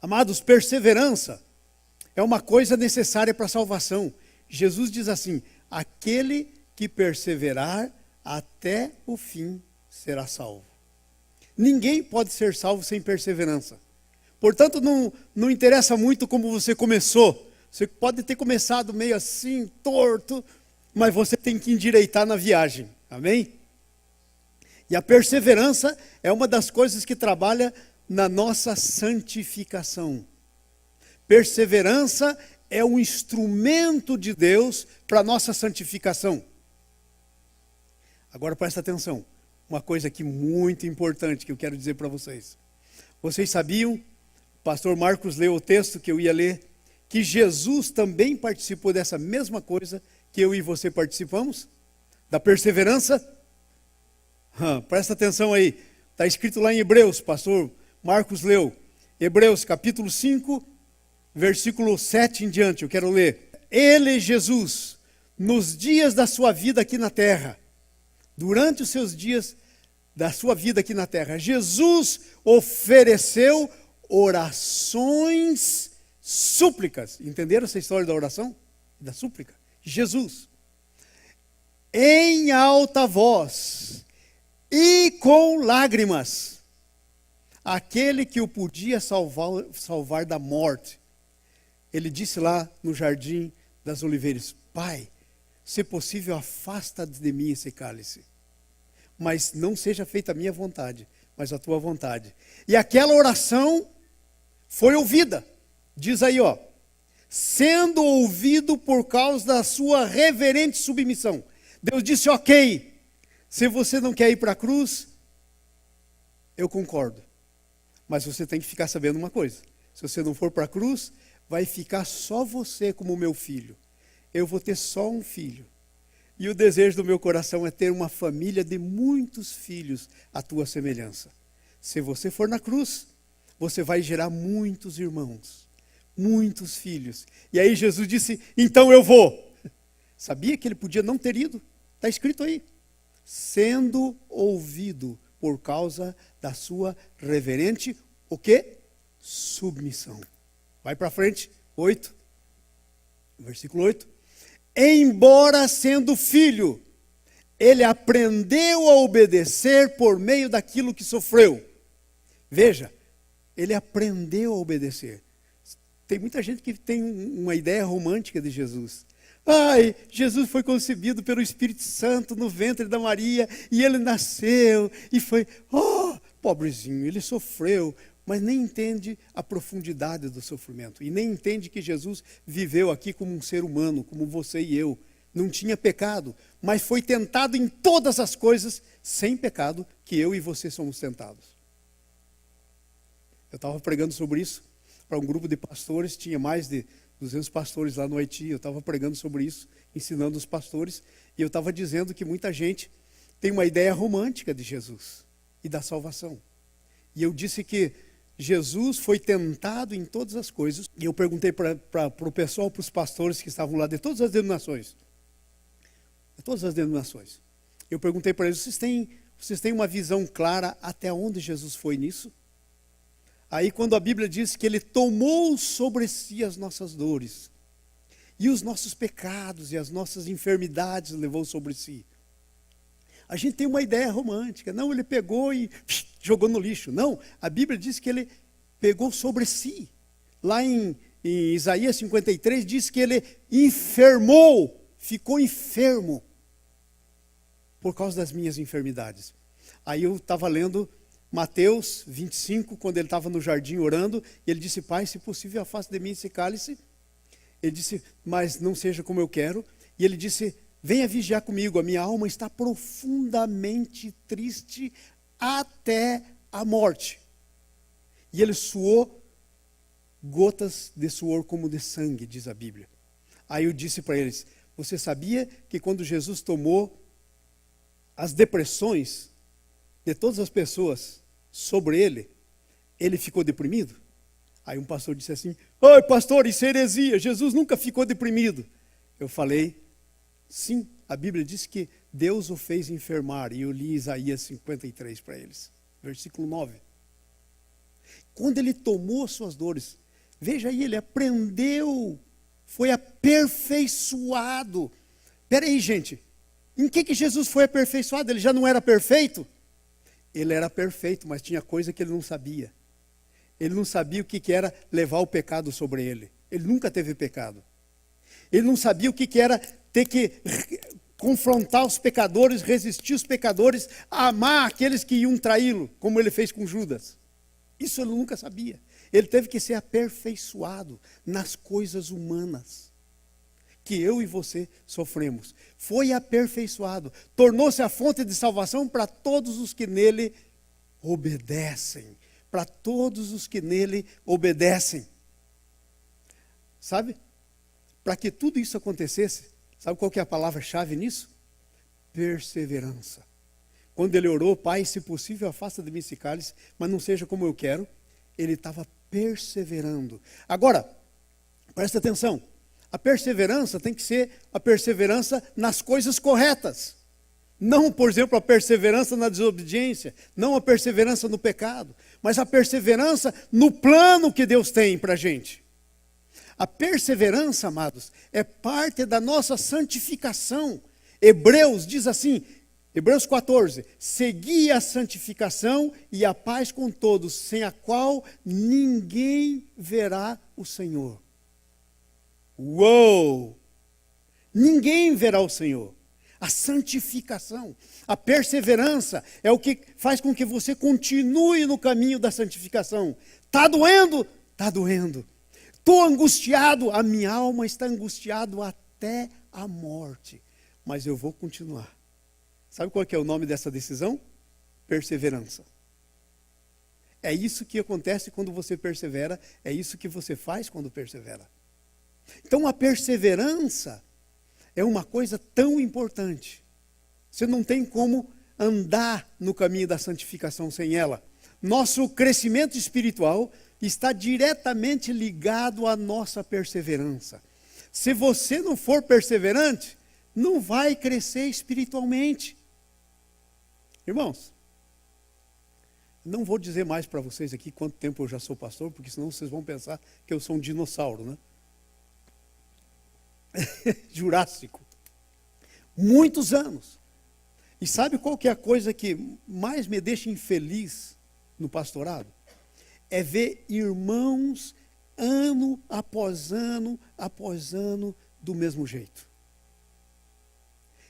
Amados, perseverança é uma coisa necessária para a salvação. Jesus diz assim: aquele que perseverar até o fim será salvo. Ninguém pode ser salvo sem perseverança. Portanto, não interessa muito como você começou. Você pode ter começado meio assim, torto, mas você tem que endireitar na viagem. Amém? E a perseverança é uma das coisas que trabalha na nossa santificação. Perseverança é um instrumento de Deus para a nossa santificação. Agora presta atenção, uma coisa aqui muito importante que eu quero dizer para vocês. Vocês sabiam, o pastor Marcos leu o texto que eu ia ler, que Jesus também participou dessa mesma coisa que eu e você participamos? Da perseverança? Presta atenção aí, está escrito lá em Hebreus, pastor Marcos leu, Hebreus capítulo 5, versículo 7 em diante, eu quero ler. Ele, Jesus, nos dias da sua vida aqui na terra, durante os seus dias da sua vida aqui na terra, Jesus ofereceu orações, súplicas. Entenderam essa história da oração? Da súplica? Jesus, em alta voz e com lágrimas, aquele que o podia salvar da morte. Ele disse lá no jardim das oliveiras: Pai, se possível, afasta de mim esse cálice, mas não seja feita a minha vontade, mas a tua vontade. E aquela oração foi ouvida. Diz aí, sendo ouvido por causa da sua reverente submissão. Deus disse: ok, se você não quer ir para a cruz, eu concordo. Mas você tem que ficar sabendo uma coisa: se você não for para a cruz, vai ficar só você como meu filho. Eu vou ter só um filho. E o desejo do meu coração é ter uma família de muitos filhos à tua semelhança. Se você for na cruz, você vai gerar muitos irmãos, muitos filhos. E aí Jesus disse: então eu vou. Sabia que ele podia não ter ido? Está escrito aí. Sendo ouvido por causa da sua reverente, o quê? Submissão. Vai para frente, 8. Versículo 8. Embora sendo filho, ele aprendeu a obedecer por meio daquilo que sofreu. Veja, ele aprendeu a obedecer. Tem muita gente que tem uma ideia romântica de Jesus. Ai, Jesus foi concebido pelo Espírito Santo no ventre da Maria, e ele nasceu, e foi, pobrezinho, ele sofreu, mas nem entende a profundidade do sofrimento, e nem entende que Jesus viveu aqui como um ser humano, como você e eu, não tinha pecado, mas foi tentado em todas as coisas, sem pecado, que eu e você somos tentados. Eu estava pregando sobre isso para um grupo de pastores, tinha mais de 200 pastores lá no Haiti, eu estava pregando sobre isso, ensinando os pastores, e eu estava dizendo que muita gente tem uma ideia romântica de Jesus e da salvação. E eu disse que Jesus foi tentado em todas as coisas, e eu perguntei para o pessoal, para os pastores que estavam lá de todas as denominações, eu perguntei para eles: vocês têm uma visão clara até onde Jesus foi nisso? Aí quando a Bíblia diz que ele tomou sobre si as nossas dores, e os nossos pecados e as nossas enfermidades levou sobre si, a gente tem uma ideia romântica. Não, ele pegou e jogou no lixo. Não, a Bíblia diz que ele pegou sobre si. Lá em Isaías 53 diz que ele enfermou, ficou enfermo por causa das minhas enfermidades. Aí eu estava lendo Mateus 25, quando ele estava no jardim orando, e ele disse: Pai, se possível, afaste de mim esse cálice. Ele disse: mas não seja como eu quero. E ele disse: venha vigiar comigo, a minha alma está profundamente triste até a morte. E ele suou gotas de suor como de sangue, diz a Bíblia. Aí eu disse para eles: você sabia que quando Jesus tomou as depressões de todas as pessoas sobre ele, ele ficou deprimido? Aí um pastor disse assim: ai, pastor, isso é heresia, Jesus nunca ficou deprimido. Eu falei: sim, a Bíblia diz que Deus o fez enfermar, e eu li Isaías 53 para eles, versículo 9. Quando ele tomou suas dores, veja aí, ele aprendeu, foi aperfeiçoado. Espera aí, gente, em que Jesus foi aperfeiçoado? Ele já não era perfeito? Ele era perfeito, mas tinha coisa que ele não sabia. Ele não sabia o que era levar o pecado sobre ele. Ele nunca teve pecado. Ele não sabia o que era ter que confrontar os pecadores, resistir os pecadores, amar aqueles que iam traí-lo, como ele fez com Judas. Isso ele nunca sabia. Ele teve que ser aperfeiçoado nas coisas humanas que eu e você sofremos. Foi aperfeiçoado, tornou-se a fonte de salvação para todos os que nele obedecem. Para todos os que nele obedecem. Sabe? Para que tudo isso acontecesse, sabe qual que é a palavra-chave nisso? Perseverança. Quando ele orou, Pai, se possível, afasta de mim esse cálice, mas não seja como eu quero, ele estava perseverando. Agora, presta atenção, a perseverança tem que ser a perseverança nas coisas corretas. Não, por exemplo, a perseverança na desobediência, não a perseverança no pecado, mas a perseverança no plano que Deus tem para a gente. A perseverança, amados, é parte da nossa santificação. Hebreus diz assim, Hebreus 14, segui a santificação e a paz com todos, sem a qual ninguém verá o Senhor. Uou! Ninguém verá o Senhor. A santificação, a perseverança é o que faz com que você continue no caminho da santificação. Está doendo? Está doendo. Estou angustiado, a minha alma está angustiada até a morte. Mas eu vou continuar. Sabe qual que é o nome dessa decisão? Perseverança. É isso que acontece quando você persevera, é isso que você faz quando persevera. Então a perseverança é uma coisa tão importante. Você não tem como andar no caminho da santificação sem ela. Nosso crescimento espiritual está diretamente ligado à nossa perseverança. Se você não for perseverante, não vai crescer espiritualmente. Irmãos, não vou dizer mais para vocês aqui quanto tempo eu já sou pastor, porque senão vocês vão pensar que eu sou um dinossauro, né? Jurássico. Muitos anos. E sabe qual que é a coisa que mais me deixa infeliz no pastorado? É ver irmãos ano após ano do mesmo jeito.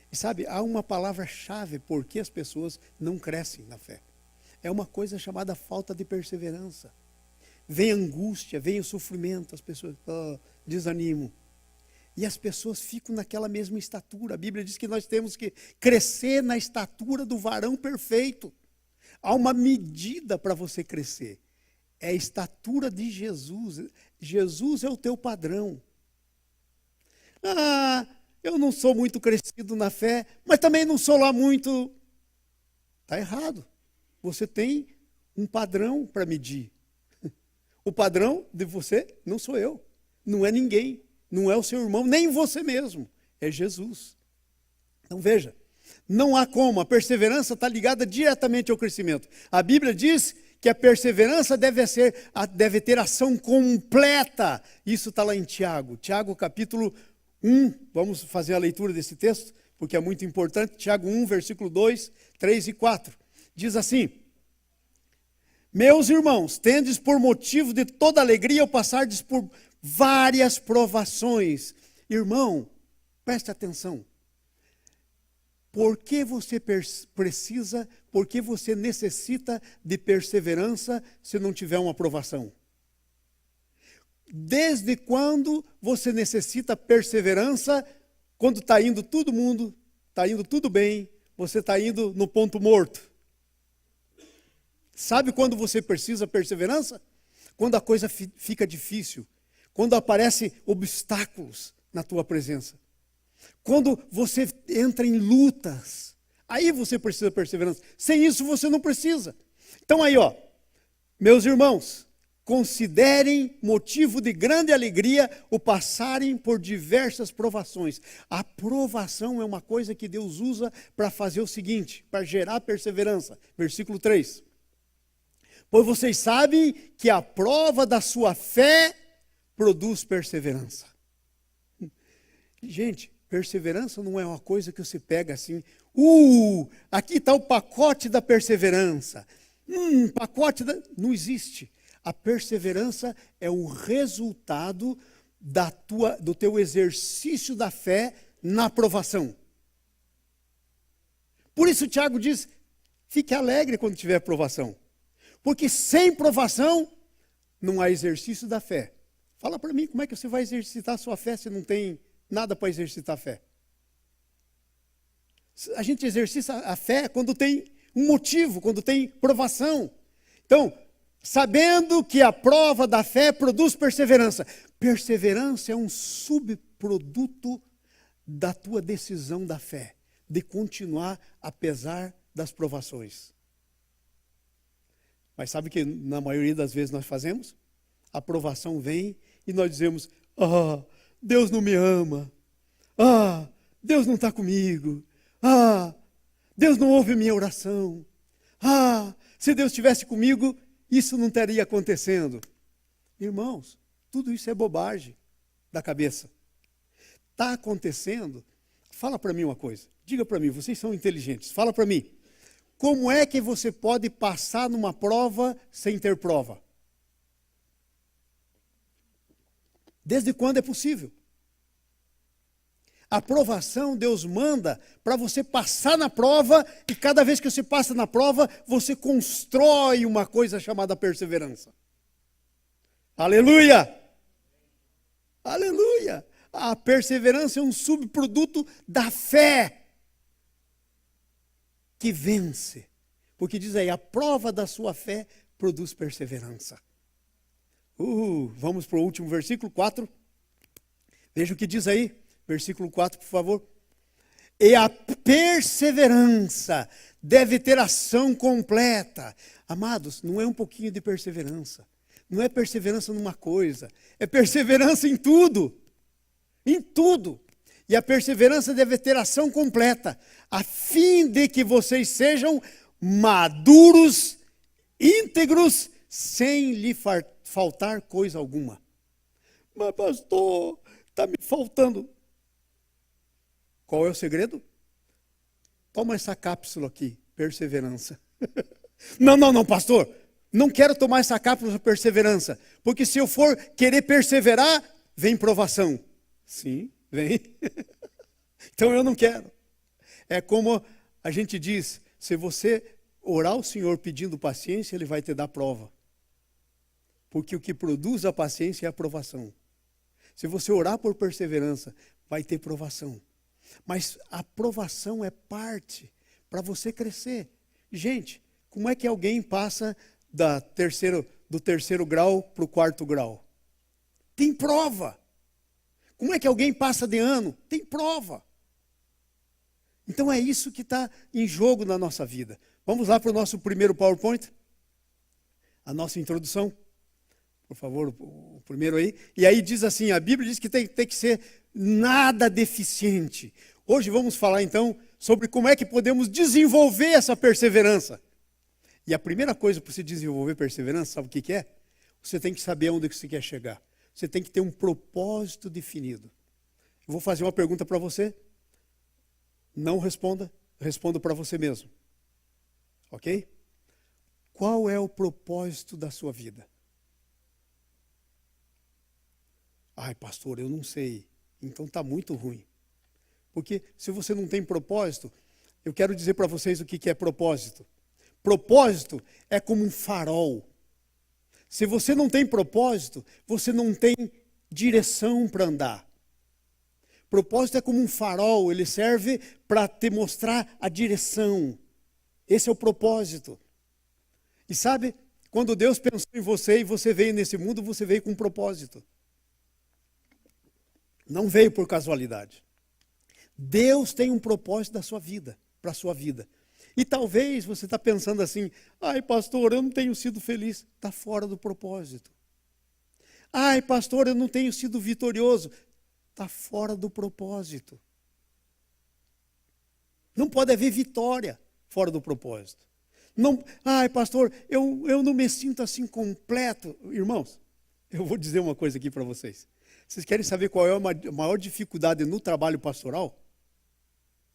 E sabe, há uma palavra-chave por que as pessoas não crescem na fé. É uma coisa chamada falta de perseverança. Vem angústia, vem o sofrimento, as pessoas desanimam. E as pessoas ficam naquela mesma estatura. A Bíblia diz que nós temos que crescer na estatura do varão perfeito. Há uma medida para você crescer. É a estatura de Jesus. Jesus é o teu padrão. Eu não sou muito crescido na fé, mas também não sou lá muito. Está errado. Você tem um padrão para medir. O padrão de você não sou eu, não é ninguém, não é o seu irmão, nem você mesmo, é Jesus. Então veja, não há como, a perseverança está ligada diretamente ao crescimento. A Bíblia diz que a perseverança deve ter ação completa. Isso está lá em Tiago. Tiago capítulo 1, vamos fazer a leitura desse texto, porque é muito importante. Tiago 1, versículo 2, 3 e 4. Diz assim: meus irmãos, tendes por motivo de toda alegria ao passardes por várias provações. Irmão, preste atenção. Por que você precisa, por que você necessita de perseverança se não tiver uma aprovação? Desde quando você necessita perseverança? Quando está indo todo mundo, está indo tudo bem, você está indo no ponto morto. Sabe quando você precisa perseverança? Quando a coisa fica difícil, quando aparecem obstáculos na tua presença. Quando você entra em lutas, aí você precisa de perseverança. Sem isso você não precisa. Então aí, meus irmãos, considerem motivo de grande alegria o passarem por diversas provações. A provação é uma coisa que Deus usa para fazer o seguinte, para gerar perseverança. Versículo 3. Pois vocês sabem que a prova da sua fé produz perseverança. Gente, perseverança não é uma coisa que você pega assim, aqui está o pacote da perseverança. Não existe. A perseverança é o resultado do teu exercício da fé na provação. Por isso Tiago diz, fique alegre quando tiver provação. Porque sem provação não há exercício da fé. Fala para mim, como é que você vai exercitar a sua fé se não tem nada para exercitar a fé? A gente exercita a fé quando tem um motivo, quando tem provação. Então, sabendo que a prova da fé produz perseverança. Perseverança é um subproduto da tua decisão da fé, de continuar apesar das provações. Mas sabe o que na maioria das vezes nós fazemos? A provação vem e nós dizemos, Deus não me ama. Deus não está comigo. Deus não ouve minha oração. Se Deus estivesse comigo, isso não estaria acontecendo. Irmãos, tudo isso é bobagem da cabeça. Está acontecendo. Fala para mim uma coisa. Diga para mim, vocês são inteligentes. Fala para mim. Como é que você pode passar numa prova sem ter prova? Desde quando é possível? A aprovação Deus manda para você passar na prova, e cada vez que você passa na prova, você constrói uma coisa chamada perseverança. Aleluia! Aleluia! A perseverança é um subproduto da fé que vence. Porque diz aí, a prova da sua fé produz perseverança. Vamos para o último versículo, 4. Veja o que diz aí. Versículo 4, por favor. E a perseverança deve ter ação completa. Amados, não é um pouquinho de perseverança. Não é perseverança numa coisa. É perseverança em tudo. Em tudo. E a perseverança deve ter ação completa, a fim de que vocês sejam maduros, íntegros, sem lhe faltar coisa alguma. Mas pastor, está me faltando. Qual é o segredo? Toma essa cápsula aqui, perseverança. Não, pastor. Não quero tomar essa cápsula de perseverança. Porque se eu for querer perseverar, vem provação. Sim, vem. Então eu não quero. É como a gente diz, se você orar ao Senhor pedindo paciência, Ele vai te dar prova. Porque o que produz a paciência é a provação. Se você orar por perseverança, vai ter provação. Mas a provação é parte para você crescer. Gente, como é que alguém passa do terceiro grau para o 4º grau? Tem prova. Como é que alguém passa de ano? Tem prova. Então é isso que está em jogo na nossa vida. Vamos lá para o nosso primeiro PowerPoint? A nossa introdução. Por favor, o primeiro aí. E aí diz assim, a Bíblia diz que tem que ser nada deficiente. Hoje vamos falar então sobre como é que podemos desenvolver essa perseverança. E a primeira coisa para você desenvolver perseverança, sabe o que é? Você tem que saber onde você quer chegar. Você tem que ter um propósito definido. Eu vou fazer uma pergunta para você. Não responda, responda para você mesmo. Ok? Qual é o propósito da sua vida? Ai, pastor, eu não sei. Então está muito ruim. Porque se você não tem propósito, eu quero dizer para vocês o que é propósito. Propósito é como um farol. Se você não tem propósito, você não tem direção para andar. Propósito é como um farol, ele serve para te mostrar a direção. Esse é o propósito. E sabe, quando Deus pensou em você e você veio nesse mundo, você veio com um propósito. Não veio por casualidade. Deus tem um propósito da sua vida, para a sua vida. E talvez você está pensando assim, ai pastor, eu não tenho sido feliz. Está fora do propósito. Ai pastor, eu não tenho sido vitorioso. Está fora do propósito. Não pode haver vitória fora do propósito. Não, ai, pastor, eu não me sinto assim completo. Irmãos, eu vou dizer uma coisa aqui para vocês. Vocês querem saber qual é a maior dificuldade no trabalho pastoral?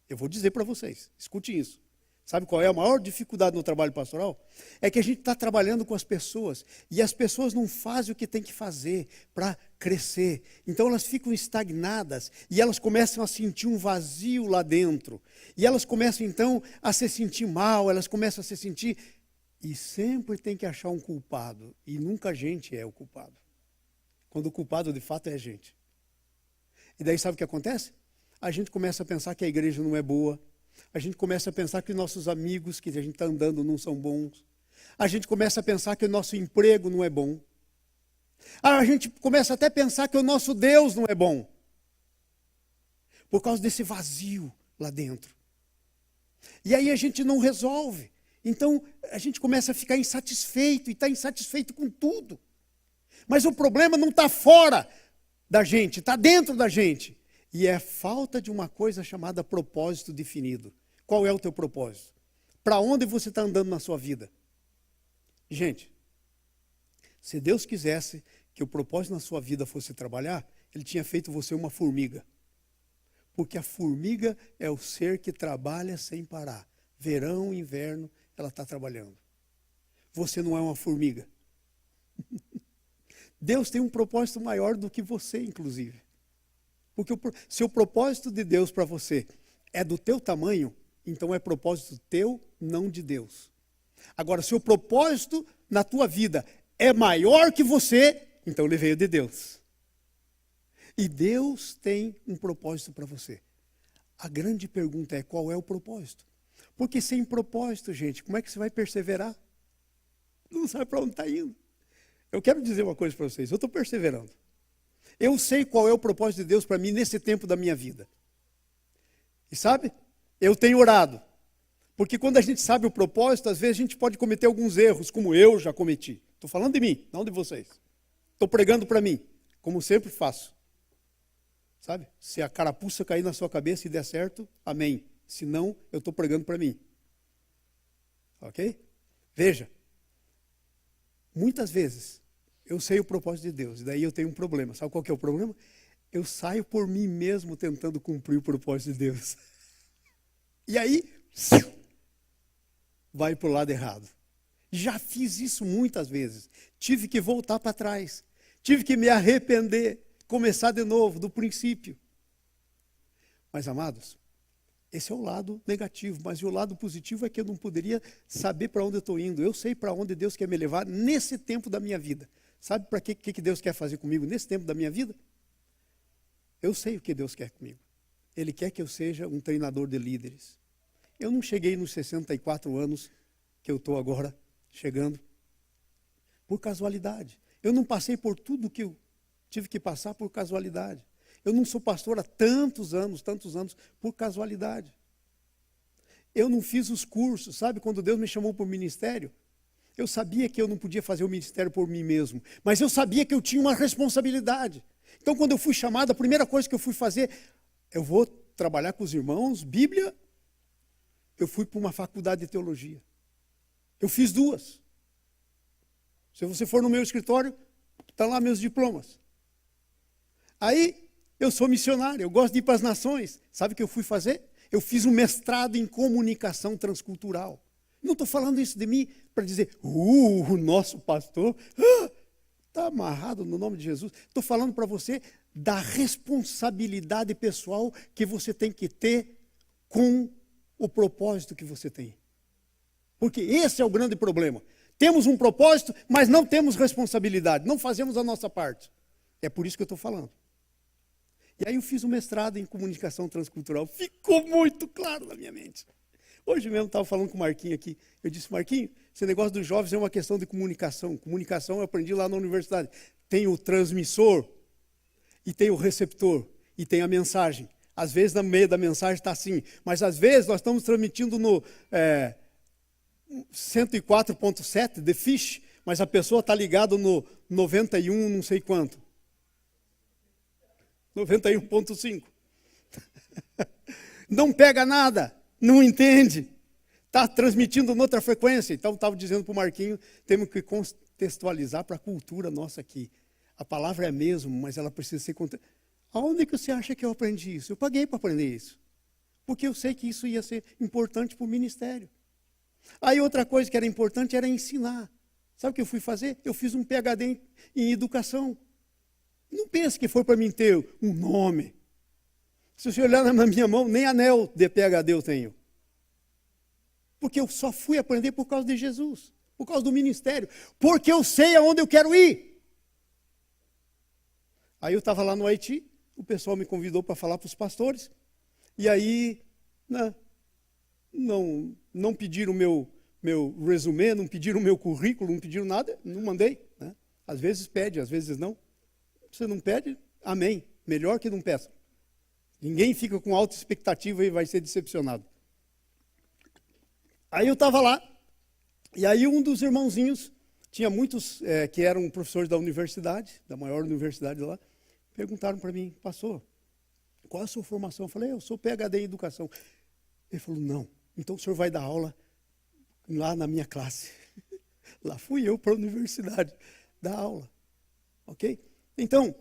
Eu vou dizer para vocês, escute isso. Sabe qual é a maior dificuldade no trabalho pastoral? É que a gente está trabalhando com as pessoas e as pessoas não fazem o que tem que fazer para crescer. Então elas ficam estagnadas e elas começam a sentir um vazio lá dentro. E elas começam então a se sentir mal, elas começam a se sentir... E sempre tem que achar um culpado. E nunca a gente é o culpado. Quando o culpado de fato é a gente. E daí sabe o que acontece? A gente começa a pensar que a igreja não é boa. A gente começa a pensar que nossos amigos que a gente está andando não são bons. A gente começa a pensar que o nosso emprego não é bom. A gente começa até a pensar que o nosso Deus não é bom. Por causa desse vazio lá dentro. E aí a gente não resolve. Então a gente começa a ficar insatisfeito e está insatisfeito com tudo. Mas o problema não está fora da gente, está dentro da gente. E é a falta de uma coisa chamada propósito definido. Qual é o teu propósito? Para onde você está andando na sua vida? Gente, se Deus quisesse que o propósito na sua vida fosse trabalhar, Ele tinha feito você uma formiga. Porque a formiga é o ser que trabalha sem parar. Verão, inverno, ela está trabalhando. Você não é uma formiga. Deus tem um propósito maior do que você, inclusive. Porque se o propósito de Deus para você é do teu tamanho, então é propósito teu, não de Deus. Agora, se o propósito na tua vida é maior que você, então ele veio de Deus. E Deus tem um propósito para você. A grande pergunta é, qual é o propósito? Porque sem propósito, gente, como é que você vai perseverar? Não sabe para onde está indo. Eu quero dizer uma coisa para vocês, eu estou perseverando. Eu sei qual é o propósito de Deus para mim nesse tempo da minha vida. E sabe, eu tenho orado. Porque quando a gente sabe o propósito, às vezes a gente pode cometer alguns erros, como eu já cometi. Estou falando de mim, não de vocês. Estou pregando para mim, como sempre faço. Sabe, se a carapuça cair na sua cabeça e der certo, amém. Se não, eu estou pregando para mim. Ok? Veja, muitas vezes eu sei o propósito de Deus, e daí eu tenho um problema. Sabe qual que é o problema? Eu saio por mim mesmo tentando cumprir o propósito de Deus. E aí, vai para o lado errado. Já fiz isso muitas vezes. Tive que voltar para trás. Tive que me arrepender, começar de novo, do princípio. Mas, amados, esse é o lado negativo, mas o lado positivo é que eu não poderia saber para onde eu estou indo. Eu sei para onde Deus quer me levar nesse tempo da minha vida. Sabe para que Deus quer fazer comigo nesse tempo da minha vida? Eu sei o que Deus quer comigo. Ele quer que eu seja um treinador de líderes. Eu não cheguei nos 64 anos que eu estou agora chegando por casualidade. Eu não passei por tudo que eu tive que passar por casualidade. Eu não sou pastor há tantos anos, por casualidade. Eu não fiz os cursos, sabe? Quando Deus me chamou para o ministério, eu sabia que eu não podia fazer o ministério por mim mesmo, mas eu sabia que eu tinha uma responsabilidade. Então, quando eu fui chamado, a primeira coisa que eu fui fazer, eu vou trabalhar com os irmãos, Bíblia, eu fui para uma faculdade de teologia. Eu fiz 2. Se você for no meu escritório, estão lá meus diplomas. Aí, eu sou missionário, eu gosto de ir para as nações. Sabe o que eu fui fazer? Eu fiz um mestrado em comunicação transcultural. Não estou falando isso de mim para dizer, o nosso pastor está amarrado no nome de Jesus. Estou falando para você da responsabilidade pessoal que você tem que ter com o propósito que você tem. Porque esse é o grande problema. Temos um propósito, mas não temos responsabilidade, não fazemos a nossa parte. É por isso que eu estou falando. E aí eu fiz um mestrado em comunicação transcultural. Ficou muito claro na minha mente. Hoje mesmo estava falando com o Marquinhos aqui. Eu disse, Marquinhos, esse negócio dos jovens é uma questão de comunicação. Comunicação eu aprendi lá na universidade. Tem o transmissor, e tem o receptor, e tem a mensagem. Às vezes, no meio da mensagem está assim. Mas às vezes nós estamos transmitindo no 104.7 de Fish, mas a pessoa está ligada no 91 não sei quanto. 91.5. Não pega nada, não entende. está transmitindo noutra frequência. Então, estava dizendo para o Marquinho, temos que contextualizar para a cultura nossa aqui. A palavra é a mesma, mas ela precisa ser... Aonde que você acha que eu aprendi isso? Eu paguei para aprender isso. Porque eu sei que isso ia ser importante para o ministério. Aí outra coisa que era importante era ensinar. Sabe o que eu fui fazer? Eu fiz um PhD em educação. Não pense que foi para mim ter um nome. Se você olhar na minha mão, nem anel de PhD eu tenho. Porque eu só fui aprender por causa de Jesus. Por causa do ministério. Porque eu sei aonde eu quero ir. Aí eu estava lá no Haiti. O pessoal me convidou para falar para os pastores. E aí, não pediram o meu resumê, não pediram o meu currículo, não pediram nada, não mandei. Né? Às vezes pede, às vezes não. Você não pede, amém. Melhor que não peça. Ninguém fica com alta expectativa e vai ser decepcionado. Aí eu estava lá, e aí um dos irmãozinhos, tinha muitos que eram professores da universidade, da maior universidade lá, perguntaram para mim, pastor, qual é a sua formação? Eu falei, eu sou PhD em educação. Ele falou, não, então o senhor vai dar aula lá na minha classe. Lá fui eu para a universidade dar aula. Ok? Então,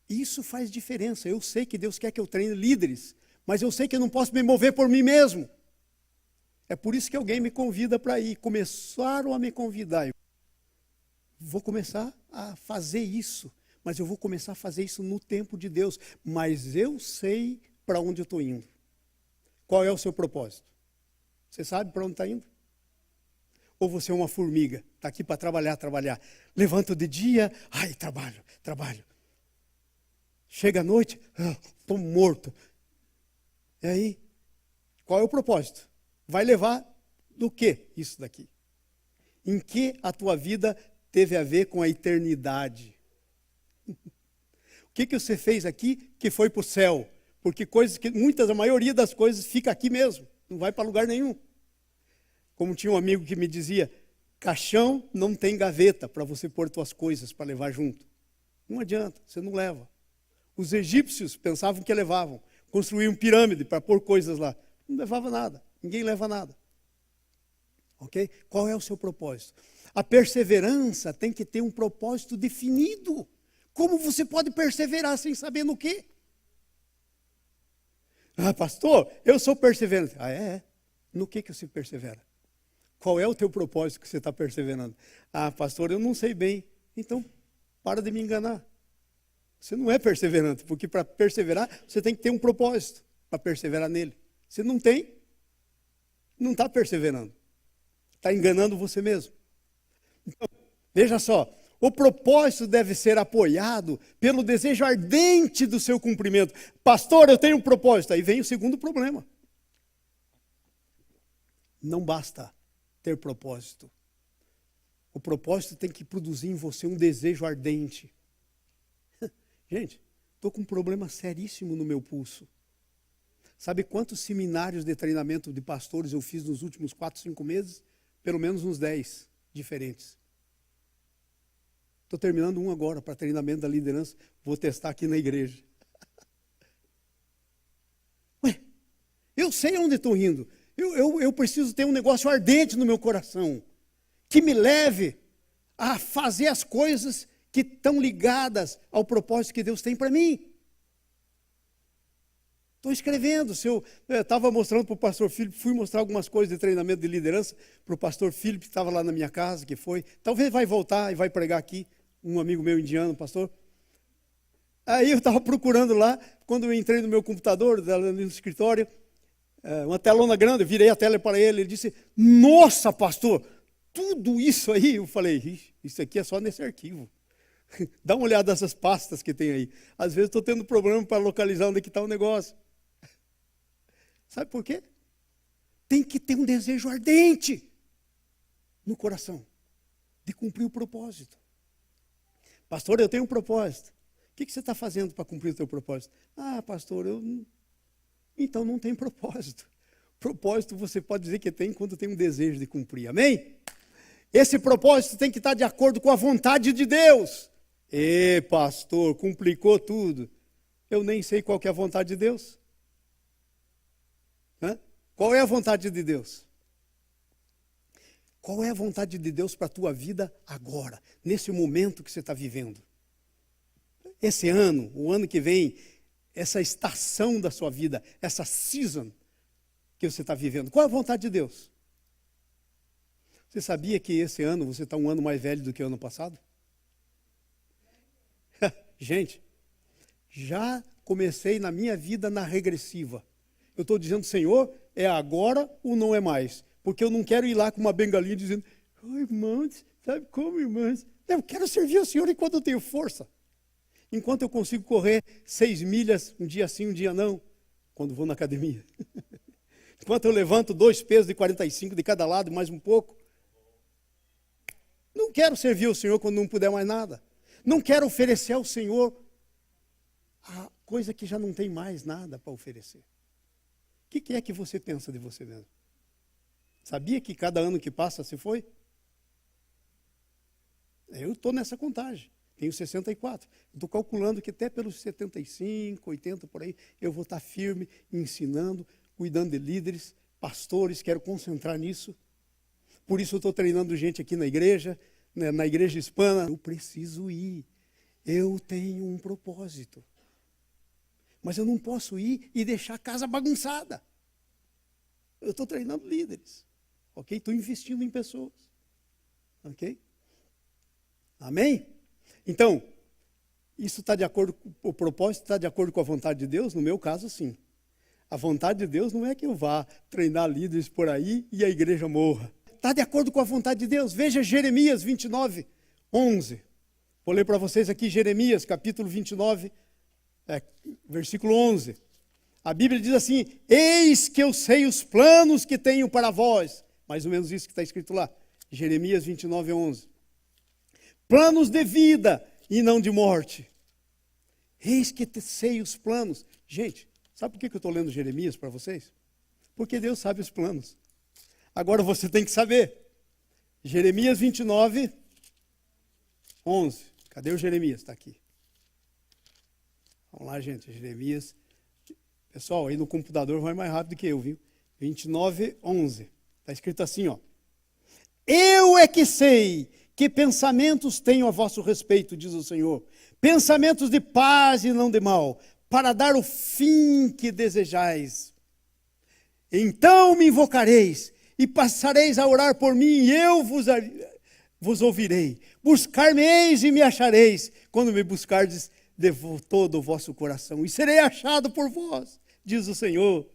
isso faz diferença. Eu sei que Deus quer que eu treine líderes, mas eu sei que eu não posso me mover por mim mesmo. É por isso que alguém me convida para ir. Começaram a me convidar. Eu vou começar a fazer isso, mas eu vou começar a fazer isso no tempo de Deus. Mas eu sei para onde eu estou indo. Qual é o seu propósito? Você sabe para onde está indo? Ou você é uma formiga, está aqui para trabalhar. Levanta de dia, trabalho. Chega à noite, estou morto. E aí, qual é o propósito? Vai levar do que isso daqui? Em que a tua vida teve a ver com a eternidade? O que você fez aqui que foi para o céu? Porque a maioria das coisas fica aqui mesmo, não vai para lugar nenhum. Como tinha um amigo que me dizia, caixão não tem gaveta para você pôr suas coisas para levar junto. Não adianta, você não leva. Os egípcios pensavam que levavam, construíam pirâmide para pôr coisas lá. Não levava nada, ninguém leva nada. Ok? Qual é o seu propósito? A perseverança tem que ter um propósito definido. Como você pode perseverar sem saber no quê? Pastor, eu sou perseverante. No que você persevera? Qual é o teu propósito que você está perseverando? Pastor, eu não sei bem. Então, para de me enganar. Você não é perseverante, porque para perseverar, você tem que ter um propósito para perseverar nele. Você não tem, não está perseverando. Está enganando você mesmo. Então, veja só, o propósito deve ser apoiado pelo desejo ardente do seu cumprimento. Pastor, eu tenho um propósito. Aí vem o segundo problema. Não basta ter propósito. O propósito tem que produzir em você um desejo ardente. Gente, estou com um problema seríssimo no meu pulso. Sabe quantos seminários de treinamento de pastores eu fiz nos últimos 4, 5 meses? Pelo menos uns 10 diferentes. Estou terminando um agora para treinamento da liderança. Vou testar aqui na igreja. Eu sei onde estou indo. Eu preciso ter um negócio ardente no meu coração, que me leve a fazer as coisas que estão ligadas ao propósito que Deus tem para mim. Estou escrevendo. Eu estava mostrando para o pastor Filipe, fui mostrar algumas coisas de treinamento de liderança para o pastor Filipe, que estava lá na minha casa, que foi. Talvez vai voltar e vai pregar aqui, um amigo meu indiano, pastor. Aí eu estava procurando lá, quando eu entrei no meu computador, no escritório, uma telona grande, eu virei a tela para ele, ele disse, nossa, pastor, tudo isso aí? Eu falei, isso aqui é só nesse arquivo. Dá uma olhada nessas pastas que tem aí. Às vezes estou tendo problema para localizar onde é que está o negócio. Sabe por quê? Tem que ter um desejo ardente no coração de cumprir o propósito. Pastor, eu tenho um propósito. O que você está fazendo para cumprir o teu propósito? Pastor, então não tem propósito. Propósito você pode dizer que tem quando tem um desejo de cumprir. Amém? Esse propósito tem que estar de acordo com a vontade de Deus. Pastor, complicou tudo. Eu nem sei qual que é a vontade de Deus. Qual é a vontade de Deus? Qual é a vontade de Deus para a tua vida agora, nesse momento que você está vivendo? Esse ano, o ano que vem, essa estação da sua vida, essa season que você está vivendo. Qual é a vontade de Deus? Você sabia que esse ano você está um ano mais velho do que o ano passado? Gente, já comecei na minha vida na regressiva. Eu estou dizendo, Senhor, é agora ou não é mais? Porque eu não quero ir lá com uma bengalinha dizendo, oh, irmãos, sabe como, irmãos? Eu quero servir ao Senhor enquanto eu tenho força. Enquanto eu consigo correr 6 milhas, um dia sim, um dia não, quando vou na academia. Enquanto eu levanto 2 pesos de 45 de cada lado, mais um pouco. Não quero servir ao Senhor quando não puder mais nada. Não quero oferecer ao Senhor a coisa que já não tem mais nada para oferecer. O que é que você pensa de você mesmo? Sabia que cada ano que passa se foi? Eu estou nessa contagem. Tenho 64. Estou calculando que até pelos 75, 80 por aí, eu vou estar firme, ensinando, cuidando de líderes, pastores, quero concentrar nisso. Por isso eu estou treinando gente aqui na igreja, né, na igreja hispana. Eu preciso ir. Eu tenho um propósito. Mas eu não posso ir e deixar a casa bagunçada. Eu estou treinando líderes. Ok? Estou investindo em pessoas. Ok? Amém? Então, isso está de acordo com o propósito, está de acordo com a vontade de Deus? No meu caso, sim. A vontade de Deus não é que eu vá treinar líderes por aí e a igreja morra. Está de acordo com a vontade de Deus. Veja Jeremias 29, 11. Vou ler para vocês aqui Jeremias, capítulo 29, versículo 11. A Bíblia diz assim, eis que eu sei os planos que tenho para vós. Mais ou menos isso que está escrito lá. Jeremias 29, 11. Planos de vida e não de morte. Eis que sei os planos. Gente, sabe por que eu estou lendo Jeremias para vocês? Porque Deus sabe os planos. Agora você tem que saber. Jeremias 29, 11. Cadê o Jeremias? Está aqui. Vamos lá, gente. Jeremias. Pessoal, aí no computador vai mais rápido que eu, viu? 29, 11. Está escrito assim, ó. Eu é que sei que pensamentos tenho a vosso respeito, diz o Senhor. Pensamentos de paz e não de mal, para dar o fim que desejais. Então me invocareis e passareis a orar por mim, e eu vos ouvirei. Buscar-me-eis e me achareis, quando me buscardes de todo o vosso coração. E serei achado por vós, diz o Senhor.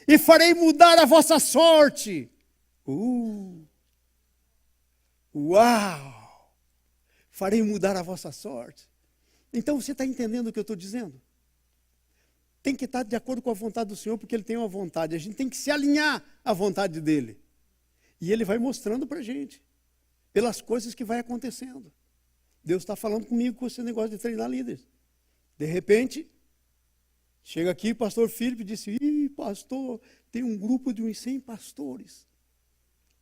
E farei mudar a vossa sorte. Uau! Farei mudar a vossa sorte. Então você está entendendo o que eu estou dizendo? Tem que estar de acordo com a vontade do Senhor, porque Ele tem uma vontade. A gente tem que se alinhar à vontade dEle. E Ele vai mostrando para a gente, pelas coisas que vai acontecendo. Deus está falando comigo com esse negócio de treinar líderes. De repente, chega aqui o pastor Filipe e disse, pastor, tem um grupo de uns 100 pastores,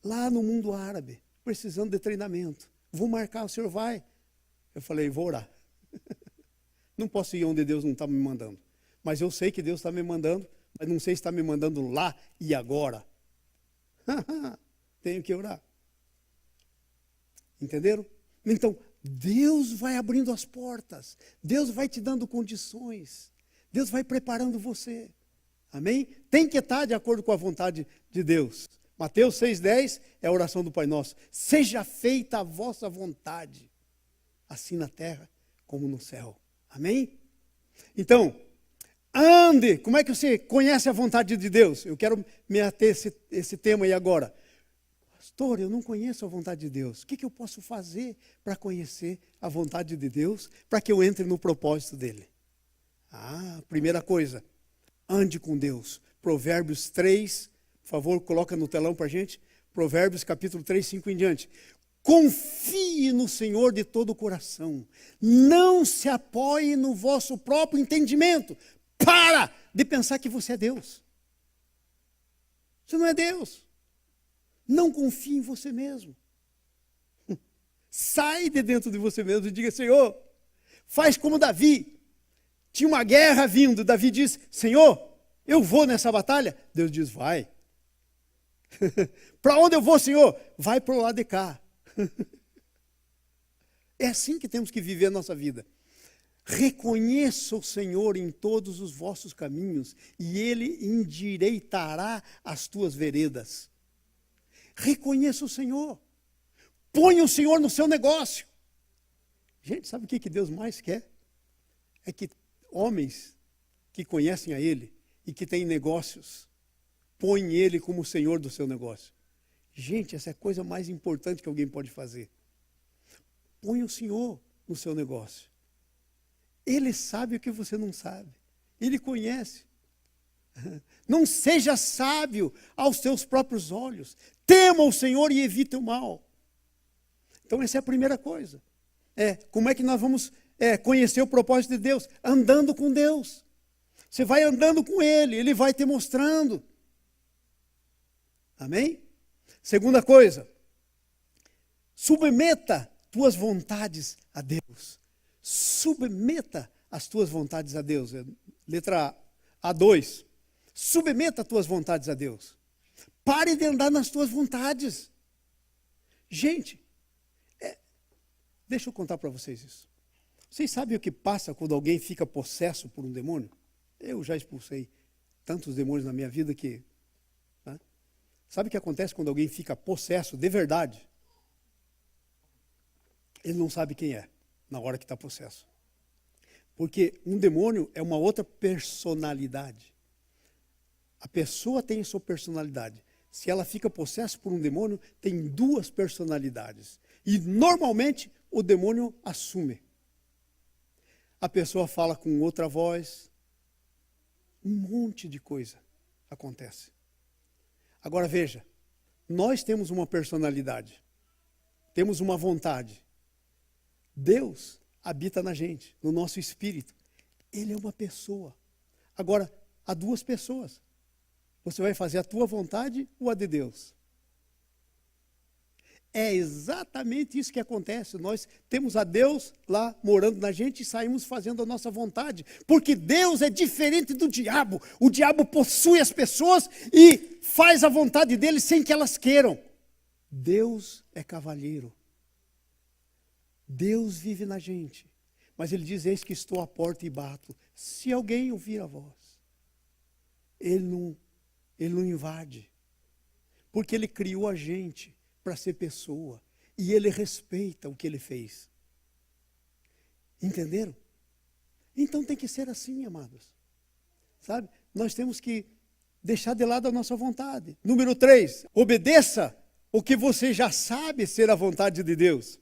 lá no mundo árabe, precisando de treinamento. Vou marcar, o senhor vai? Eu falei, vou orar. Não posso ir onde Deus não está me mandando. Mas eu sei que Deus está me mandando, mas não sei se está me mandando lá e agora. Tenho que orar. Entenderam? Então, Deus vai abrindo as portas. Deus vai te dando condições. Deus vai preparando você. Amém? Tem que estar de acordo com a vontade de Deus. Mateus 6,10 é a oração do Pai Nosso. Seja feita a vossa vontade, assim na terra como no céu. Amém? Então, ande. Como é que você conhece a vontade de Deus? Eu quero me ater esse tema aí agora. Pastor, eu não conheço a vontade de Deus. O que eu posso fazer para conhecer a vontade de Deus, para que eu entre no propósito dEle? Primeira coisa, ande com Deus. Provérbios 3, por favor, coloca no telão para a gente. Provérbios capítulo 3, 5 em diante. Confie no Senhor de todo o coração. Não se apoie no vosso próprio entendimento. Para de pensar que você é Deus. Você não é Deus. Não confie em você mesmo. Sai de dentro de você mesmo e diga, Senhor, faz como Davi. Tinha uma guerra vindo. Davi diz, Senhor, eu vou nessa batalha. Deus diz, vai. Para onde eu vou, Senhor? Vai para o lado de cá. É assim que temos que viver a nossa vida. Reconheça o Senhor em todos os vossos caminhos, e Ele endireitará as tuas veredas. Reconheça o Senhor. Põe o Senhor no seu negócio. Gente, sabe o que Deus mais quer? É que homens que conhecem a Ele e que têm negócios, põem Ele como o Senhor do seu negócio. Gente, essa é a coisa mais importante que alguém pode fazer. Põe o Senhor no seu negócio. Ele sabe o que você não sabe. Ele conhece. Não seja sábio aos teus próprios olhos. Tema o Senhor e evite o mal. Então essa é a primeira coisa. Como é que nós vamos conhecer o propósito de Deus? Andando com Deus. Você vai andando com Ele, Ele vai te mostrando. Amém? Segunda coisa. Submeta tuas vontades a Deus. Submeta as tuas vontades a Deus. Letra A2. Submeta as tuas vontades a Deus. Pare de andar nas tuas vontades. Gente, deixa eu contar para vocês isso. Vocês sabem o que passa quando alguém fica possesso por um demônio? Eu já expulsei tantos demônios na minha vida que... Né? Sabe o que acontece quando alguém fica possesso de verdade? Ele não sabe quem é na hora que está possesso. Porque um demônio é uma outra personalidade. A pessoa tem a sua personalidade. Se ela fica possessa por um demônio, tem duas personalidades. E normalmente o demônio assume. A pessoa fala com outra voz. Um monte de coisa acontece. Agora veja, nós temos uma personalidade. Temos uma vontade. Deus habita na gente, no nosso espírito. Ele é uma pessoa. Agora, há duas pessoas. Você vai fazer a tua vontade ou a de Deus? É exatamente isso que acontece. Nós temos a Deus lá morando na gente e saímos fazendo a nossa vontade. Porque Deus é diferente do diabo. O diabo possui as pessoas e faz a vontade dele sem que elas queiram. Deus é cavalheiro. Deus vive na gente. Mas ele diz, eis que estou à porta e bato. Se alguém ouvir a voz, ele não invade. Porque ele criou a gente para ser pessoa. E ele respeita o que ele fez. Entenderam? Então tem que ser assim, amados. Sabe? Nós temos que deixar de lado a nossa vontade. Número 3, obedeça o que você já sabe ser a vontade de Deus.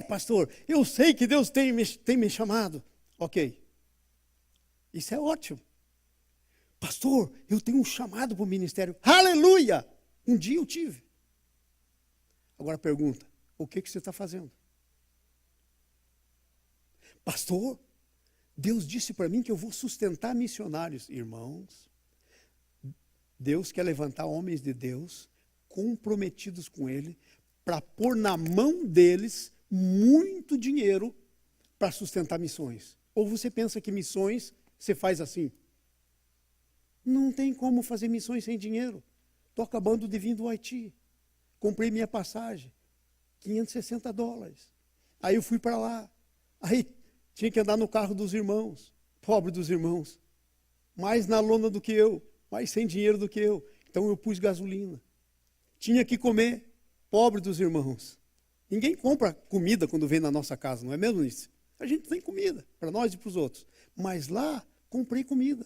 Pastor, eu sei que Deus tem me chamado. Ok. Isso é ótimo. Pastor, eu tenho um chamado para o ministério. Aleluia! Um dia eu tive. Agora pergunta, o que você está fazendo? Pastor, Deus disse para mim que eu vou sustentar missionários. Irmãos, Deus quer levantar homens de Deus, comprometidos com Ele, para pôr na mão deles muito dinheiro para sustentar missões. Ou você pensa que missões você faz assim? Não tem como fazer missões sem dinheiro. Estou acabando de vir do Haiti. Comprei minha passagem, $560. Aí eu fui para lá. Aí tinha que andar no carro dos irmãos. Pobre dos irmãos. Mais na lona do que eu. Mais sem dinheiro do que eu. Então eu pus gasolina. Tinha que comer. Pobre dos irmãos. Ninguém compra comida quando vem na nossa casa, não é mesmo isso? A gente tem comida para nós e para os outros. Mas lá, comprei comida.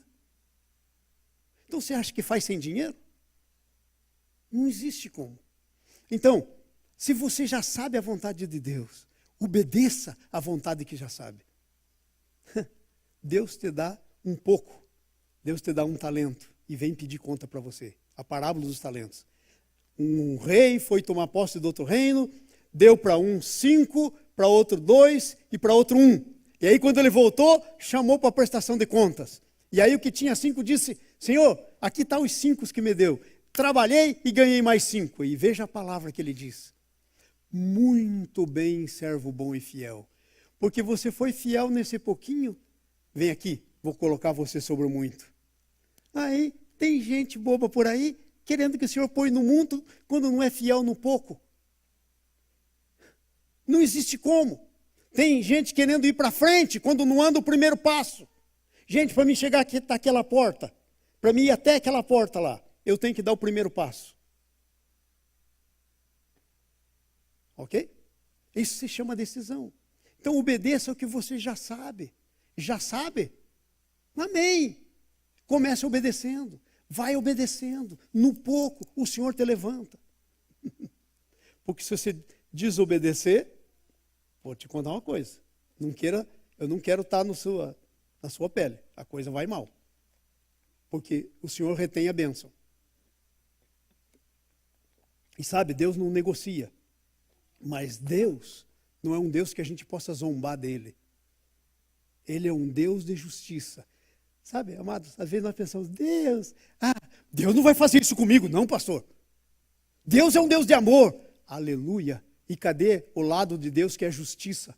Então você acha que faz sem dinheiro? Não existe como. Então, se você já sabe a vontade de Deus, obedeça à vontade que já sabe. Deus te dá um pouco. Deus te dá um talento e vem pedir conta para você. A parábola dos talentos. Um rei foi tomar posse do outro reino, deu para um 5, para outro 2 e para outro 1. E aí quando ele voltou, chamou para a prestação de contas. E aí o que tinha 5 disse, Senhor, aqui estão os 5 que me deu. Trabalhei e ganhei mais 5. E veja a palavra que ele diz. Muito bem, servo bom e fiel. Porque você foi fiel nesse pouquinho, vem aqui, vou colocar você sobre o muito. Aí tem gente boba por aí querendo que o Senhor põe no mundo quando não é fiel no pouco? Não existe como. Tem gente querendo ir para frente quando não anda o primeiro passo. Gente, para mim chegar aqui naquela porta, para mim ir até aquela porta lá, eu tenho que dar o primeiro passo. Ok? Isso se chama decisão. Então obedeça o que você já sabe. Já sabe? Amém. Comece obedecendo. Vai obedecendo. No pouco, o Senhor te levanta. Porque se você desobedecer, vou te contar uma coisa. Eu não quero estar na sua pele. A coisa vai mal. Porque o Senhor retém a bênção. E sabe, Deus não negocia. Mas Deus não é um Deus que a gente possa zombar dele. Ele é um Deus de justiça. Sabe, amados, às vezes nós pensamos, Deus não vai fazer isso comigo, não, pastor. Deus é um Deus de amor. Aleluia. E cadê o lado de Deus que é justiça?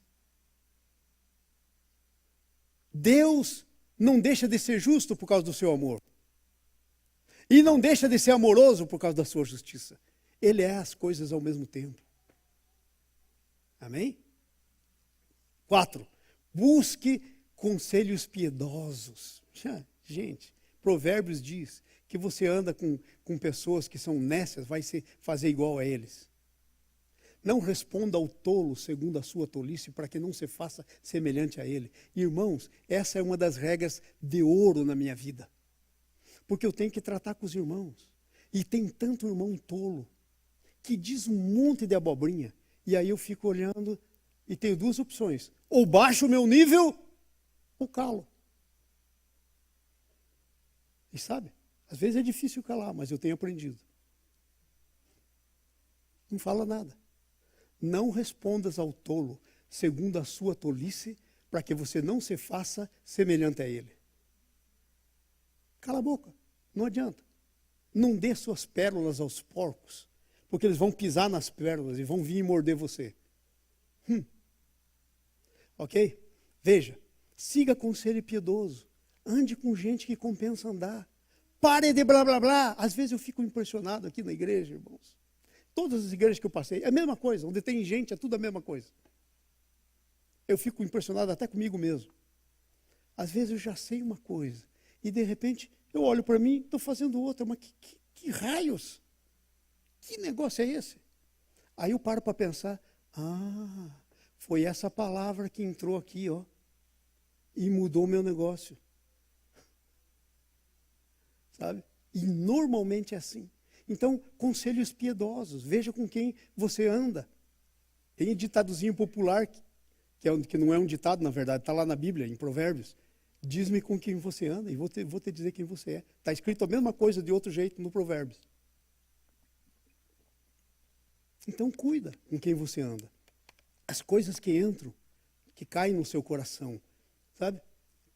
Deus não deixa de ser justo por causa do seu amor. E não deixa de ser amoroso por causa da sua justiça. Ele é as coisas ao mesmo tempo. Amém? 4. Busque conselhos piedosos. Gente, Provérbios diz que você anda com pessoas que são nécias, vai fazer igual a eles. Não responda ao tolo segundo a sua tolice, para que não se faça semelhante a ele. Irmãos, essa é uma das regras de ouro na minha vida. Porque eu tenho que tratar com os irmãos. E tem tanto irmão tolo, que diz um monte de abobrinha. E aí eu fico olhando e tenho duas opções. Ou baixo o meu nível, ou calo. E sabe, às vezes é difícil calar, mas eu tenho aprendido. Não fala nada. Não respondas ao tolo segundo a sua tolice, para que você não se faça semelhante a ele. Cala a boca, não adianta. Não dê suas pérolas aos porcos, porque eles vão pisar nas pérolas e vão vir e morder você. Ok? Veja, siga conselho piedoso. Ande com gente que compensa andar. Pare de blá blá blá. Às vezes eu fico impressionado aqui na igreja, irmãos. Todas as igrejas que eu passei, é a mesma coisa. Onde tem gente, é tudo a mesma coisa. Eu fico impressionado até comigo mesmo. Às vezes eu já sei uma coisa. E de repente eu olho para mim, estou fazendo outra. Mas que raios? Que negócio é esse? Aí eu paro para pensar, foi essa palavra que entrou aqui, ó, e mudou o meu negócio. Sabe? E normalmente é assim. Então, conselhos piedosos, veja com quem você anda. Tem ditadozinho popular, que não é um ditado, na verdade, está lá na Bíblia, em Provérbios. Diz-me com quem você anda e vou te dizer quem você é. Está escrito a mesma coisa de outro jeito no Provérbios. Então cuida com quem você anda. As coisas que entram, que caem no seu coração, sabe?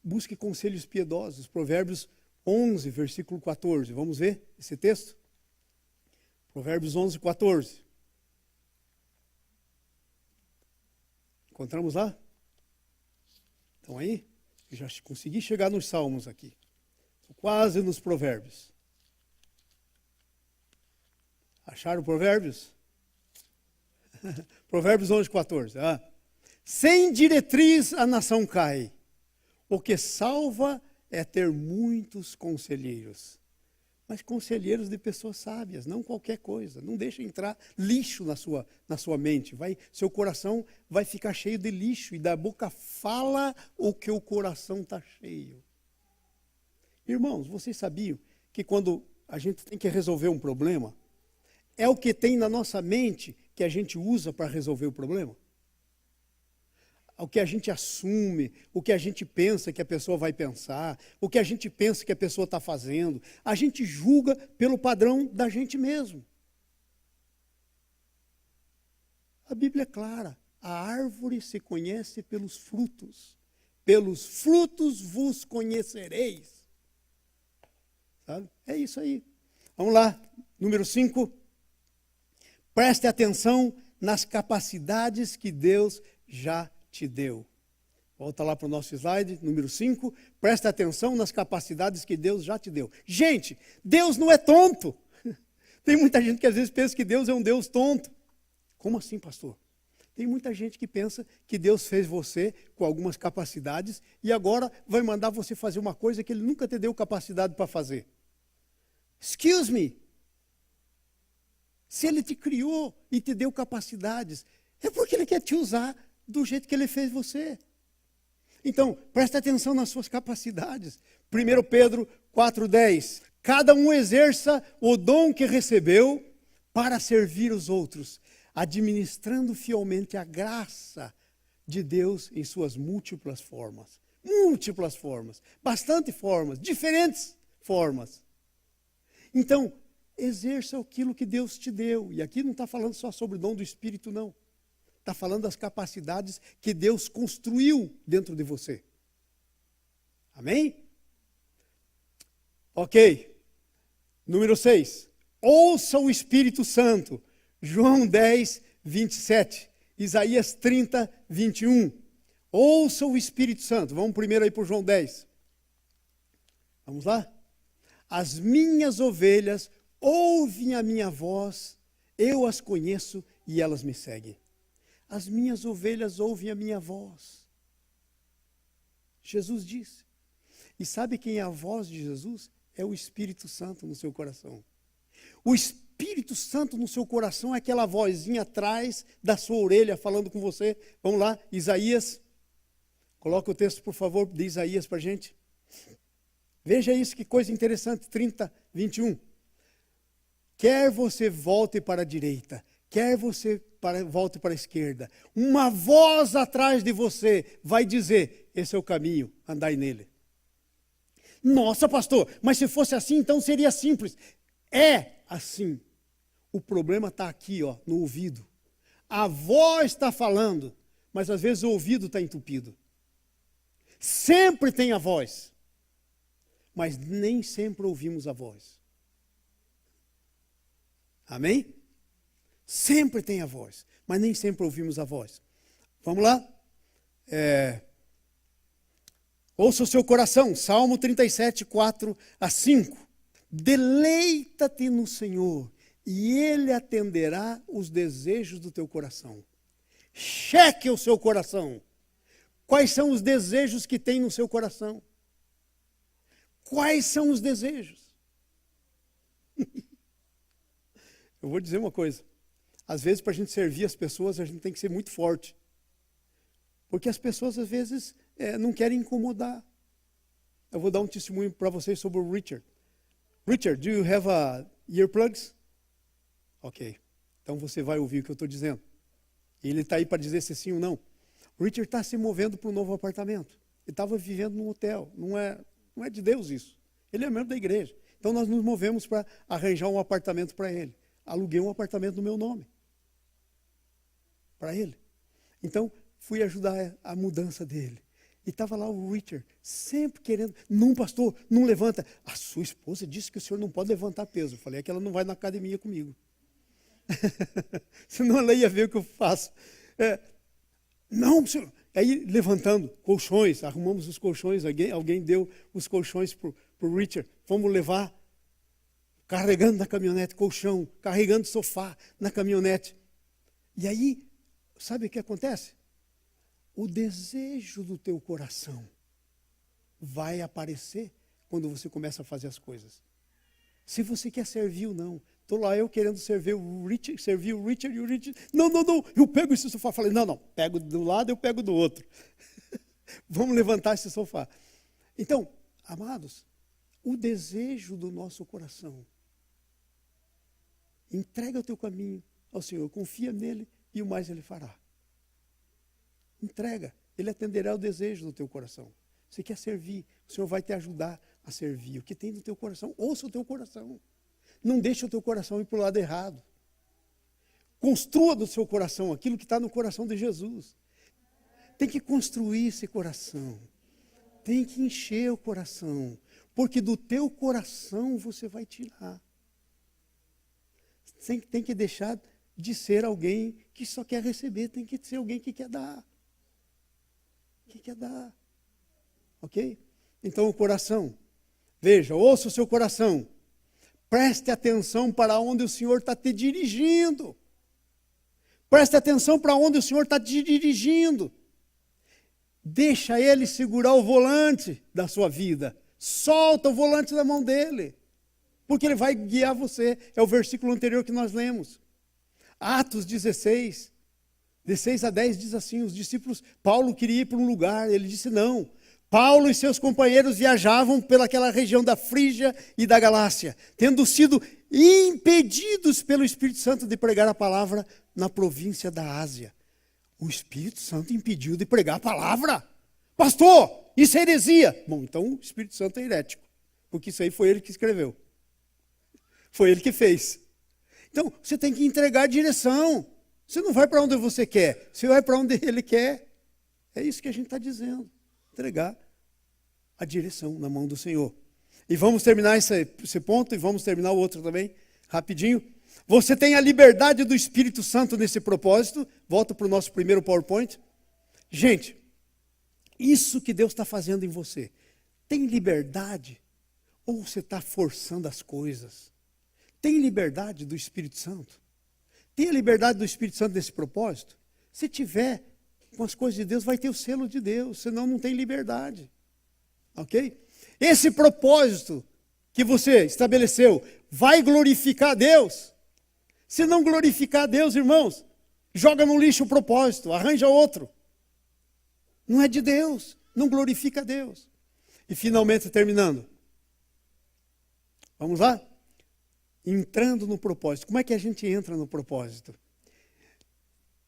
Busque conselhos piedosos. Provérbios 11, versículo 14. Vamos ver esse texto? Provérbios 11, 14. Encontramos lá? Estão aí? Eu já consegui chegar nos Salmos aqui. Estou quase nos Provérbios. Acharam Provérbios? Provérbios 11, 14. Sem diretriz a nação cai. O que salva é ter muitos conselheiros. Mas conselheiros de pessoas sábias, não qualquer coisa. Não deixa entrar lixo na sua mente. Seu coração vai ficar cheio de lixo e da boca fala o que o coração está cheio. Irmãos, vocês sabiam que quando a gente tem que resolver um problema, é o que tem na nossa mente que a gente usa para resolver o problema? O que a gente assume, o que a gente pensa que a pessoa vai pensar, o que a gente pensa que a pessoa está fazendo, a gente julga pelo padrão da gente mesmo. A Bíblia é clara, a árvore se conhece pelos frutos vos conhecereis. Sabe? É isso aí. Vamos lá, número 5. Preste atenção nas capacidades que Deus já te deu. Volta lá para o nosso slide, número 5. Preste atenção nas capacidades que Deus já te deu. Gente, Deus não é tonto. Tem muita gente que às vezes pensa que Deus é um Deus tonto. Como assim, pastor? Tem muita gente que pensa que Deus fez você com algumas capacidades e agora vai mandar você fazer uma coisa que Ele nunca te deu capacidade para fazer. Excuse me. Se Ele te criou e te deu capacidades, é porque Ele quer te usar do jeito que Ele fez você. Então, presta atenção nas suas capacidades. 1 Pedro 4,10. Cada um exerça o dom que recebeu para servir os outros, administrando fielmente a graça de Deus em suas múltiplas formas. Múltiplas formas, bastante formas, diferentes formas. Então, exerça aquilo que Deus te deu. E aqui não está falando só sobre o dom do Espírito, não. Está falando das capacidades que Deus construiu dentro de você. Amém? Ok. Número 6. Ouça o Espírito Santo. João 10, 27. Isaías 30, 21. Ouça o Espírito Santo. Vamos primeiro aí para o João 10. Vamos lá? As minhas ovelhas ouvem a minha voz, eu as conheço e elas me seguem. As minhas ovelhas ouvem a minha voz. Jesus disse. E sabe quem é a voz de Jesus? É o Espírito Santo no seu coração. O Espírito Santo no seu coração é aquela vozinha atrás da sua orelha falando com você. Vamos lá, Isaías. Coloca o texto, por favor, de Isaías para a gente. Veja isso, que coisa interessante, 30, 21. Quer você volte para a direita, quer você volte para a esquerda, uma voz atrás de você vai dizer, esse é o caminho, andai nele. Nossa, pastor, mas se fosse assim, então seria simples. É assim. O problema está aqui, ó, no ouvido. A voz está falando, mas às vezes o ouvido está entupido. Sempre tem a voz, mas nem sempre ouvimos a voz. Amém? Sempre tem a voz, mas nem sempre ouvimos a voz. Vamos lá? Ouça o seu coração, Salmo 37, 4 a 5. Deleita-te no Senhor, e Ele atenderá os desejos do teu coração. Cheque o seu coração. Quais são os desejos que tem no seu coração? Quais são os desejos? Eu vou dizer uma coisa. Às vezes, para a gente servir as pessoas, a gente tem que ser muito forte. Porque as pessoas, às vezes, não querem incomodar. Eu vou dar um testemunho para vocês sobre o Richard. Richard, do you have earplugs? Ok. Então você vai ouvir o que eu estou dizendo. Ele está aí para dizer se sim ou não. O Richard está se movendo para um novo apartamento. Ele estava vivendo num hotel. Não é de Deus isso. Ele é membro da igreja. Então nós nos movemos para arranjar um apartamento para ele. Aluguei um apartamento no meu nome. Para ele. Então, fui ajudar a mudança dele. E estava lá o Richard, sempre querendo, não pastor, não levanta. A sua esposa disse que o senhor não pode levantar peso. Eu falei, é que ela não vai na academia comigo. Senão ela ia ver o que eu faço. Não, senhor. Aí levantando colchões, arrumamos os colchões, alguém deu os colchões para o Richard. Vamos levar, carregando na caminhonete, colchão, carregando sofá na caminhonete. E aí, sabe o que acontece? O desejo do teu coração vai aparecer quando você começa a fazer as coisas. Se você quer servir ou não. Estou lá eu querendo servir o Richard e o Richard. Não, eu pego esse sofá. Falei, não, pego de um lado, eu pego do outro. Vamos levantar esse sofá. Então, amados, o desejo do nosso coração. Entrega o teu caminho ao Senhor, confia nele e o mais Ele fará. Entrega, Ele atenderá o desejo do teu coração. Você quer servir, o Senhor vai te ajudar a servir. O que tem no teu coração, ouça o teu coração. Não deixe o teu coração ir para o lado errado. Construa do seu coração aquilo que está no coração de Jesus. Tem que construir esse coração. Tem que encher o coração. Porque do teu coração você vai tirar. Tem que deixar de ser alguém que só quer receber. Tem que ser alguém que quer dar. Que quer dar. Ok? Então o coração. Veja, ouça o seu coração. Preste atenção para onde o Senhor está te dirigindo. Preste atenção para onde o Senhor está te dirigindo. Deixa Ele segurar o volante da sua vida. Solta o volante da mão dele. Porque Ele vai guiar você. É o versículo anterior que nós lemos. Atos 16, de 6 a 10 diz assim, os discípulos, Paulo queria ir para um lugar, ele disse não. Paulo e seus companheiros viajavam pelaquela região da Frígia e da Galácia, tendo sido impedidos pelo Espírito Santo de pregar a palavra na província da Ásia. O Espírito Santo impediu de pregar a palavra. Pastor, isso é heresia. Bom, então o Espírito Santo é herético, porque isso aí foi ele que escreveu. Foi ele que fez. Então, você tem que entregar a direção. Você não vai para onde você quer, você vai para onde ele quer. É isso que a gente está dizendo. Entregar a direção na mão do Senhor. E vamos terminar esse ponto e vamos terminar o outro também, rapidinho. Você tem a liberdade do Espírito Santo nesse propósito. Volta para o nosso primeiro PowerPoint. Gente, isso que Deus está fazendo em você, tem liberdade? Ou você está forçando as coisas? Tem liberdade do Espírito Santo? Tem a liberdade do Espírito Santo nesse propósito? Se tiver com as coisas de Deus, vai ter o selo de Deus, senão não tem liberdade. Ok? Esse propósito que você estabeleceu vai glorificar a Deus? Se não glorificar a Deus, irmãos, joga no lixo o propósito, arranja outro. Não é de Deus, não glorifica a Deus. E finalmente, terminando. Vamos lá? Entrando no propósito. Como é que a gente entra no propósito?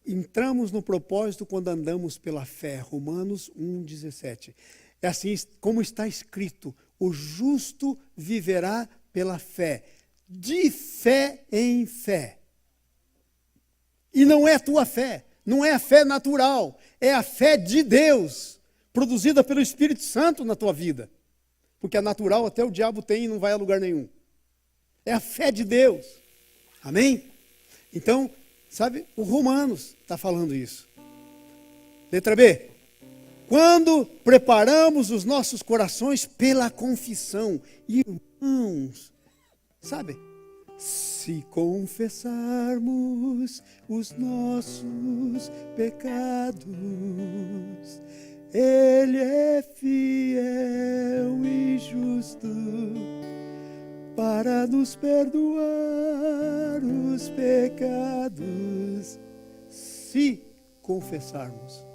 Entramos no propósito quando andamos pela fé. Romanos 1,17. É assim como está escrito: o justo viverá pela fé. De fé em fé. E não é a tua fé. Não é a fé natural. É a fé de Deus. Produzida pelo Espírito Santo na tua vida. Porque a natural até o diabo tem e não vai a lugar nenhum. É a fé de Deus. Amém? Então, sabe, o Romanos está falando isso. Letra B. Quando preparamos os nossos corações pela confissão. Irmãos, sabe? Se confessarmos os nossos pecados, Ele é fiel e justo para nos perdoar os pecados, se confessarmos.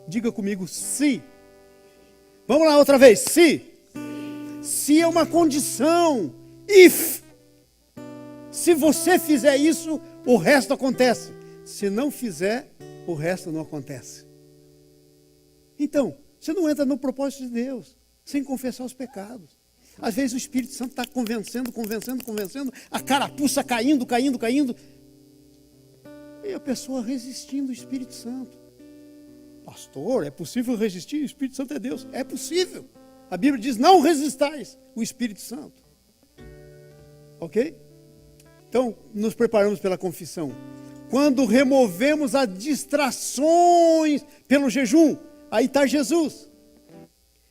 Diga comigo, se. Vamos lá outra vez, se. Se é uma condição, if. Se você fizer isso, o resto acontece. Se não fizer, o resto não acontece. Então, você não entra no propósito de Deus, sem confessar os pecados. Às vezes o Espírito Santo está convencendo, a carapuça caindo. E a pessoa resistindo ao Espírito Santo. Pastor, é possível resistir? O Espírito Santo é Deus. É possível. A Bíblia diz, não resistais o Espírito Santo. Ok? Então, nos preparamos pela confissão. Quando removemos as distrações pelo jejum, aí está Jesus.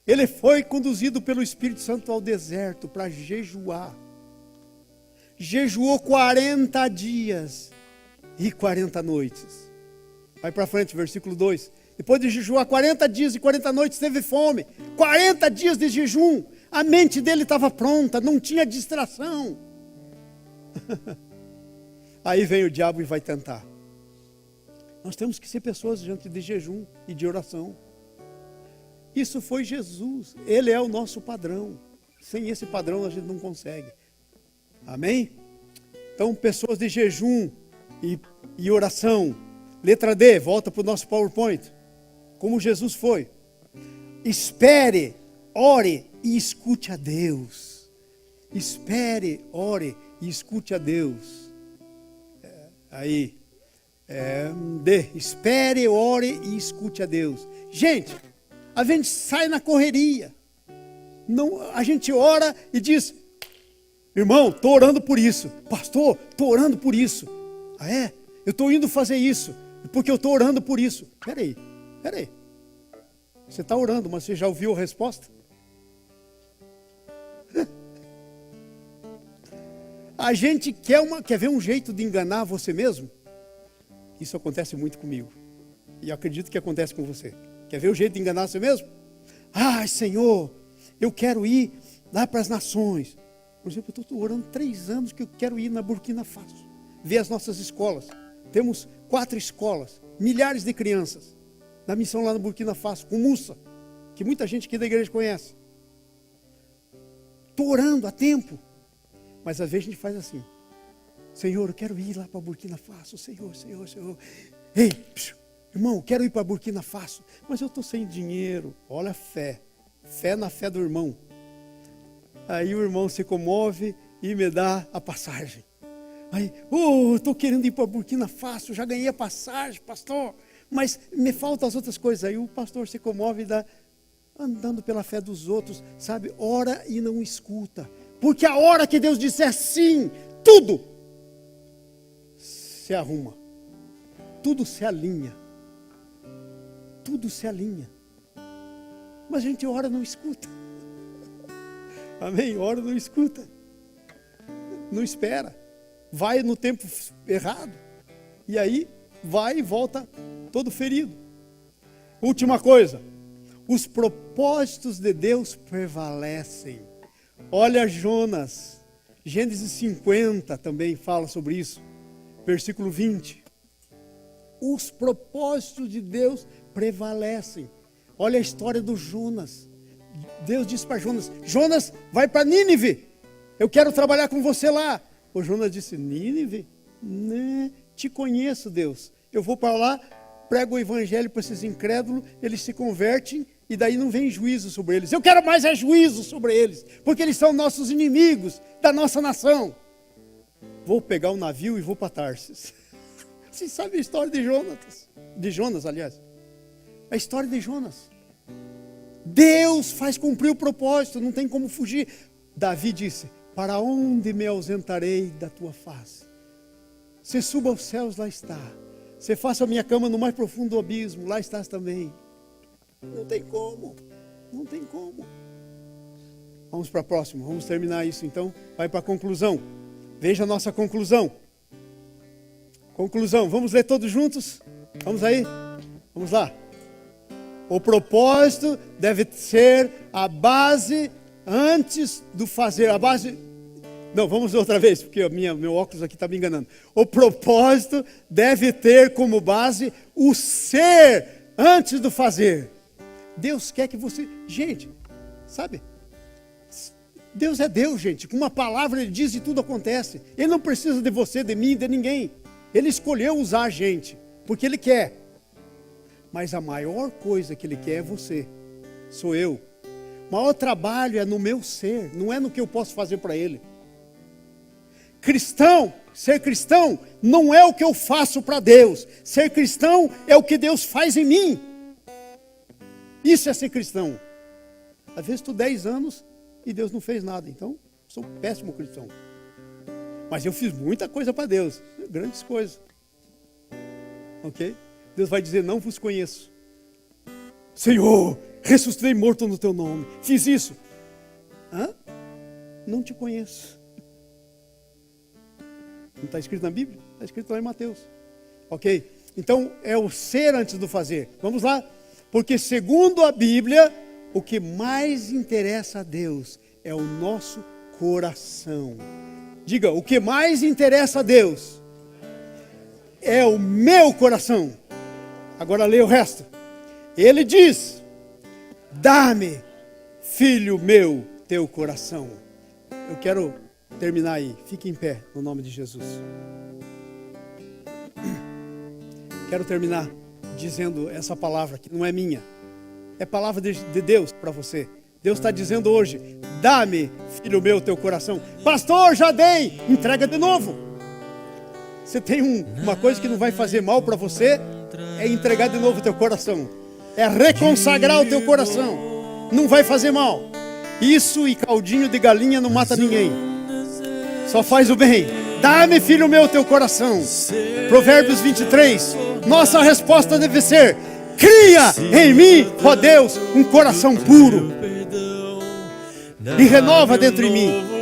Ele foi conduzido pelo Espírito Santo ao deserto para jejuar. Jejuou 40 dias e 40 noites. Vai para frente, versículo 2. Depois de jejuar 40 dias e 40 noites, teve fome. 40 dias de jejum. A mente dele estava pronta, não tinha distração. Aí vem o diabo e vai tentar. Nós temos que ser pessoas diante de jejum e de oração. Isso foi Jesus. Ele é o nosso padrão. Sem esse padrão a gente não consegue. Amém? Então, pessoas de jejum e oração. Letra D, volta para o nosso PowerPoint. Como Jesus foi. Espere, ore e escute a Deus. Espere, ore e escute a Deus. D, espere, ore e escute a Deus. Gente, a gente sai na correria. Não, a gente ora e diz, irmão, estou orando por isso. Pastor, estou orando por isso. Ah, é? Eu estou indo fazer isso, porque eu estou orando por isso. Peraí. Você está orando, mas você já ouviu a resposta? A gente quer ver um jeito de enganar você mesmo? Isso acontece muito comigo. E eu acredito que acontece com você. Quer ver o jeito de enganar você mesmo? Ai, Senhor, eu quero ir lá para as nações. Por exemplo, eu estou orando 3 anos que eu quero ir na Burkina Faso. Ver as nossas escolas. Temos 4 escolas, milhares de crianças. Na missão lá na Burkina Faso, com Mussa, que muita gente aqui da igreja conhece. Estou orando há tempo. Mas às vezes a gente faz assim. Senhor, eu quero ir lá para Burkina Faso. Senhor. Ei, irmão, quero ir para Burkina Faso. Mas eu estou sem dinheiro. Olha a fé. Fé na fé do irmão. Aí o irmão se comove e me dá a passagem. Aí, estou querendo ir para Burkina Faso. Já ganhei a passagem, pastor. Mas me faltam as outras coisas. Aí o pastor se comove e dá... Andando pela fé dos outros, sabe? Ora e não escuta. Porque a hora que Deus disser sim, tudo se arruma. Tudo se alinha. Tudo se alinha. Mas a gente ora e não escuta. Amém? Ora e não escuta. Não espera. Vai no tempo errado. E aí, vai e volta todo ferido. Última coisa. Os propósitos de Deus prevalecem. Olha Jonas, Gênesis 50 também fala sobre isso, versículo 20. Os propósitos de Deus prevalecem. Olha a história do Jonas. Deus disse para Jonas, Jonas, vai para Nínive, eu quero trabalhar com você lá. O Jonas disse, Nínive? Né? Te conheço, Deus. Eu vou para lá, prego o evangelho para esses incrédulos, eles se convertem, e daí não vem juízo sobre eles. Eu quero mais juízo sobre eles, porque eles são nossos inimigos, da nossa nação. Vou pegar um navio e vou para Tarsis. Vocês sabem a história de Jonas, aliás. A história de Jonas. Deus faz cumprir o propósito, não tem como fugir. Davi disse, para onde me ausentarei da tua face? Se suba aos céus, lá está. Se faça a minha cama no mais profundo do abismo, lá estás também. Não tem como. Não tem como. Vamos para a próxima. Vamos terminar isso então. Vai para a conclusão. Veja a nossa conclusão. Conclusão. Vamos ler todos juntos? Vamos aí? Vamos lá. O propósito deve ser a base antes do fazer. A base... Não, vamos outra vez, porque meu óculos aqui está me enganando. O propósito deve ter como base o ser antes do fazer. Deus quer que você... Gente, sabe? Deus é Deus, gente. Com uma palavra Ele diz e tudo acontece. Ele não precisa de você, de mim, de ninguém. Ele escolheu usar a gente, porque Ele quer. Mas a maior coisa que Ele quer é você. Sou eu. O maior trabalho é no meu ser, não é no que eu posso fazer para Ele. Ser cristão não é o que eu faço para Deus. Ser cristão é o que Deus faz em mim. Isso é ser cristão. Às vezes estou 10 anos e Deus não fez nada. Então, sou um péssimo cristão. Mas eu fiz muita coisa para Deus. Grandes coisas. Ok? Deus vai dizer, não vos conheço. Senhor, ressuscitei morto no teu nome. Fiz isso. Não te conheço. Não está escrito na Bíblia? Está escrito lá em Mateus. Ok? Então, é o ser antes do fazer. Vamos lá? Porque segundo a Bíblia, o que mais interessa a Deus é o nosso coração. Diga, o que mais interessa a Deus é o meu coração. Agora leia o resto. Ele diz, dá-me, filho meu, teu coração. Eu quero terminar aí. Fique em pé, no nome de Jesus. Quero terminar dizendo essa palavra que não é minha. É palavra de Deus para você. Deus está dizendo hoje, dá-me, filho meu, teu coração. Pastor, já dei. Entrega de novo. Você tem uma coisa que não vai fazer mal para você, é entregar de novo o teu coração. É reconsagrar o teu coração. Não vai fazer mal. Isso e caldinho de galinha não mata ninguém. Só faz o bem. Dá-me, filho meu, teu coração. Provérbios 23. Nossa resposta deve ser: cria em mim, ó Deus, um coração puro. E renova dentro de mim